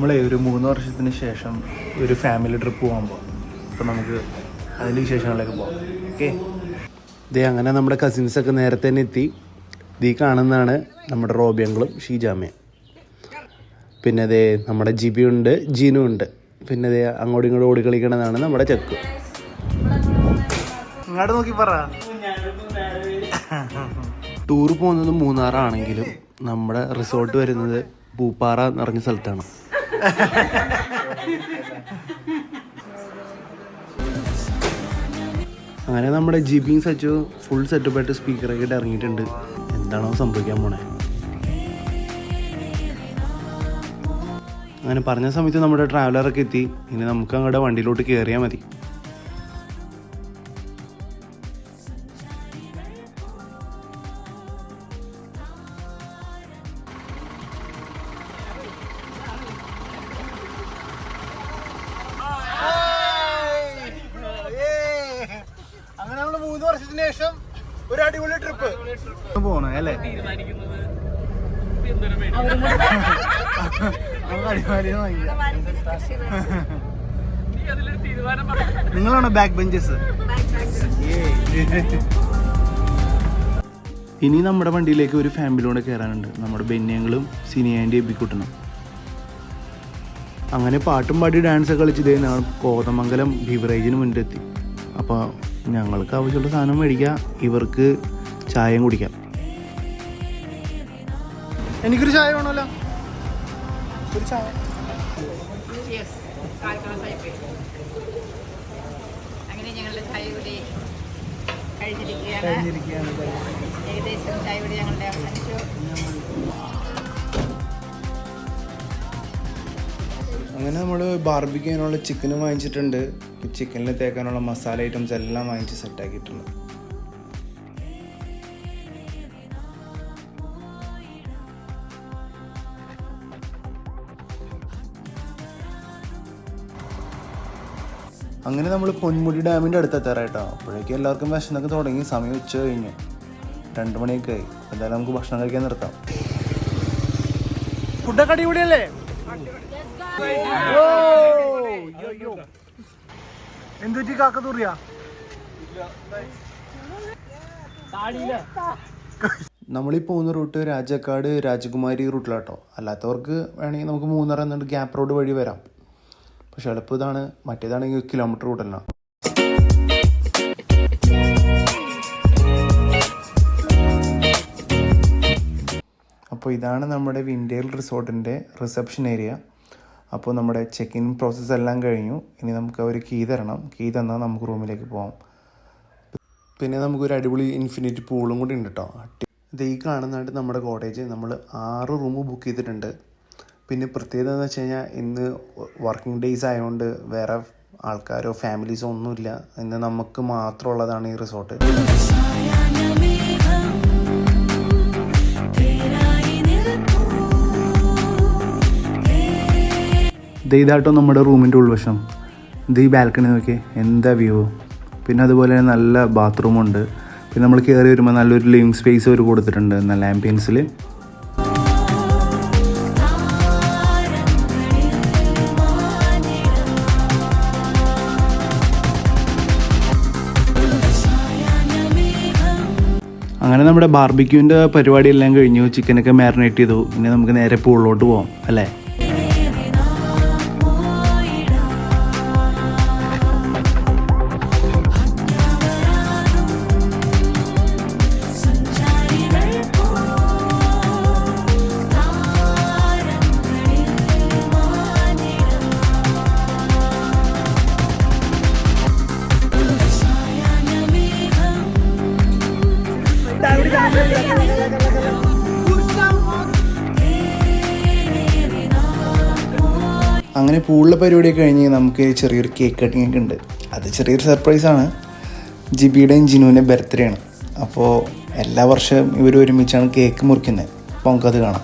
നമ്മളെ ഒരു 3 വർഷത്തിന് ശേഷം ഒരു ഫാമിലി ട്രിപ്പ് പോകാൻ പോകും. അപ്പോൾ നമുക്ക് അതിൻ്റെ വിശേഷങ്ങളിലേക്ക് പോകാം. ഓക്കെ. ഇതേ അങ്ങനെ നമ്മുടെ കസിൻസൊക്കെ നേരത്തെ തന്നെ എത്തി. ഇതീ കാണുന്നതാണ് നമ്മുടെ റോബിയങ്ങളും ഷീജാമയും. പിന്നെ അതേ നമ്മുടെ ജിബിയുണ്ട്, ജീനു ഉണ്ട്. പിന്നെ അതേ അങ്ങോട്ടും ഇങ്ങോട്ടും ഓടിക്കളിക്കണതാണ് നമ്മുടെ ചെക്ക്. ഇങ്ങോട്ട് നോക്കി പറ. ടൂർ പോകുന്നത് മൂന്നാറാണെങ്കിലും നമ്മുടെ റിസോർട്ട് വരുന്നത് പൂപ്പാറ എന്ന് പറഞ്ഞ സ്ഥലത്താണ്. അങ്ങനെ നമ്മുടെ ജിബിയും സച്ചു ഫുൾ സെറ്റപ്പായിട്ട് സ്പീക്കറൊക്കെ ആയിട്ട് ഇറങ്ങിയിട്ടുണ്ട്. എന്താണോ സംഭവിക്കാൻ പോണേ. അങ്ങനെ പറഞ്ഞ സമയത്ത് നമ്മുടെ ട്രാവലറൊക്കെ എത്തി. ഇനി നമുക്ക് അങ്ങോട്ട് വണ്ടിയിലോട്ട് കയറിയാൽ മതി. അങ്ങനെ നമ്മൾ 3 വർഷത്തിന് ശേഷം ഒരു അടിപൊളി ട്രിപ്പ് പോണ അല്ലേ. നിങ്ങളാണോ ബാക്ക് ബെഞ്ചസ്? ഇനി നമ്മുടെ വണ്ടിയിലേക്ക് ഒരു ഫാമിലിയോടെ കയറാനുണ്ട്. നമ്മുടെ ബെന്യങ്ങളും സിനിയാൻ്റെ എബിക്കുട്ടനും. അങ്ങനെ പാട്ടും പാടി ഡാൻസൊക്കെ കളിച്ചതേ ഞങ്ങൾ കോതമംഗലം ബിവറേജിന് മുന്നിലെത്തി. അപ്പോൾ ഞങ്ങൾക്ക് ആവശ്യമുള്ള സാധനം മേടിക്കാം, ഇവർക്ക് ചായയും കുടിക്കാം. എനിക്കൊരു ചായ വേണമല്ലോ. ഒരു ചായ. അങ്ങനെ ഞങ്ങളുടെ ചായ കൂടി കഴിഞ്ഞിരിക്കുകയാണ്. ഏകദേശം ചായ കൂടി ഞങ്ങളുടെ അവസാനിച്ചു. അങ്ങനെ നമ്മൾ ബാർബിക്യൂ ചെയ്യാനുള്ള ചിക്കനും വാങ്ങിച്ചിട്ടുണ്ട്. ചിക്കനിൽ തേക്കാനുള്ള മസാല ഐറ്റംസ് എല്ലാം വാങ്ങിച്ച് സെറ്റാക്കിയിട്ടുണ്ട്. അങ്ങനെ നമ്മൾ പൊന്മുടി ഡാമിൻ്റെ അടുത്തെത്താറായിട്ടോ. അപ്പോഴേക്കും എല്ലാവർക്കും വിശന്നൊക്കെ തുടങ്ങി. സമയം ഉച്ച കഴിഞ്ഞു, 2 മണിയൊക്കെ ആയി. എന്തായാലും നമുക്ക് ഭക്ഷണം കഴിക്കാൻ നിർത്താം. ഫുഡൊക്കെ അടിപൊളിയല്ലേ? എന്തുപറ്റി കാക്ക തൂറിയ? നമ്മളീ പോകുന്ന റൂട്ട് രാജാക്കാട് രാജകുമാരി റൂട്ടിലാട്ടോ. അല്ലാത്തവർക്ക് വേണമെങ്കിൽ നമുക്ക് മൂന്നാർ എന്നിട്ട് ഗ്യാപ്പ് റോഡ് വഴി വരാം. പക്ഷെ എളുപ്പം ഇതാണ്. മറ്റേതാണെങ്കിൽ കിലോമീറ്റർ റൂട്ടല്ല. അപ്പോൾ ഇതാണ് നമ്മുടെ വിൻഡേൽ റിസോർട്ടിൻ്റെ റിസപ്ഷൻ ഏരിയ. അപ്പോൾ നമ്മുടെ ചെക്ക് ഇൻ പ്രോസസ്സ് എല്ലാം കഴിഞ്ഞു. ഇനി നമുക്ക് അവർ കീ തരണം. കീ തന്നാൽ നമുക്ക് റൂമിലേക്ക് പോകാം. പിന്നെ നമുക്കൊരു അടിപൊളി ഇൻഫിനിറ്റി പൂളും കൂടി ഉണ്ട് കേട്ടോ. ഇത് ഈ കാണുന്നതായിട്ട് നമ്മുടെ കോട്ടേജ്. നമ്മൾ 6 റൂം ബുക്ക് ചെയ്തിട്ടുണ്ട്. പിന്നെ പ്രത്യേകത എന്ന് വെച്ച് കഴിഞ്ഞാൽ ഇന്ന് വർക്കിംഗ് ഡേയ്സ് ആയതുകൊണ്ട് വേറെ ആൾക്കാരോ ഫാമിലീസോ ഒന്നുമില്ല. ഇന്ന് നമുക്ക് മാത്രമുള്ളതാണ് ഈ റിസോർട്ട്. ഇതാട്ടോ നമ്മുടെ റൂമിൻ്റെ ഉൾവശം. ഇത് ഈ ബാൽക്കണി നോക്കിയേ, എന്താ വ്യൂ. പിന്നെ അതുപോലെ തന്നെ നല്ല ബാത്റൂമുണ്ട്. പിന്നെ നമ്മൾ കയറി വരുമ്പോൾ നല്ലൊരു ലിവിങ് സ്പേസ് അവർ കൊടുത്തിട്ടുണ്ട്, നല്ല ആംബിയൻസിൽ. അങ്ങനെ നമ്മുടെ ബാർബിക്യൂവിൻ്റെ പരിപാടിയെല്ലാം കഴിഞ്ഞു. ചിക്കനൊക്കെ മാരിനേറ്റ് ചെയ്തു. ഇനി നമുക്ക് നേരെ പൂളിലോട്ട് പോകാം അല്ലേ. അങ്ങനെ പൂളിലെ പരിപാടിയൊക്കെ കഴിഞ്ഞ് നമുക്ക് ചെറിയൊരു കേക്ക് കട്ടിങ് ഒക്കെ ഉണ്ട്. അത് ചെറിയൊരു സർപ്രൈസാണ്. ജിബിയുടെയും ജിനുവിൻ്റെ ബർത്ത്ഡേ ആണ്. അപ്പോൾ എല്ലാ വർഷവും ഇവർ ഒരുമിച്ചാണ് കേക്ക് മുറിക്കുന്നത്. അപ്പോൾ നമുക്കത് കാണാം.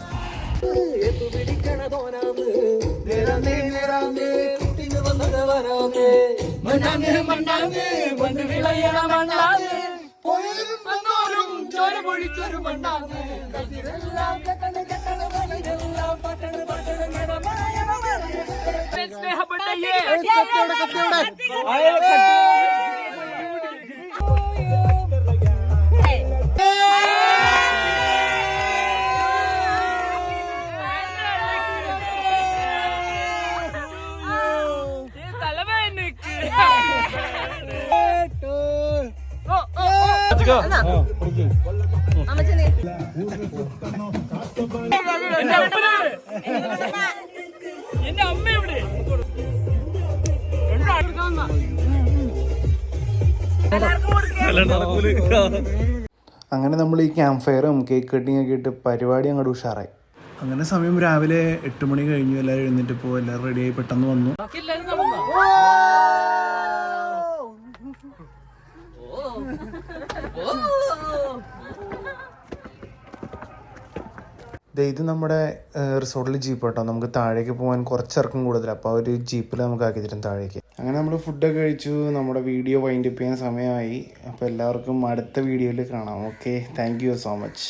എന്റെ അമ്മ എവിടെ? അങ്ങനെ നമ്മൾ ഈ ക്യാമ്പ് ഫയറും കേക്ക് കട്ടിങ് ഒക്കെ ഇട്ട് പരിപാടി അങ്ങോട്ട് ഉഷാറായി. അങ്ങനെ സമയം രാവിലെ 8 മണി കഴിഞ്ഞു. എല്ലാവരും എഴുന്നേറ്റ് പോകും. എല്ലാവരും റെഡിയായി പെട്ടെന്ന് വന്നു. ഇത് നമ്മുടെ റിസോർട്ടിൽ ജീപ്പ് കേട്ടോ. നമുക്ക് താഴേക്ക് പോകാൻ കുറച്ചിറക്കം കൂടുതൽ. അപ്പോൾ ഒരു ജീപ്പിൽ നമുക്ക് ആക്കി തരും താഴേക്ക്. അങ്ങനെ നമ്മൾ ഫുഡൊക്കെ കഴിച്ചു. നമ്മുടെ വീഡിയോ വൈൻഡ് അപ്പ് ചെയ്യാൻ സമയമായി. അപ്പോൾ എല്ലാവർക്കും അടുത്ത വീഡിയോയിൽ കാണാം. Okay, thank you so much.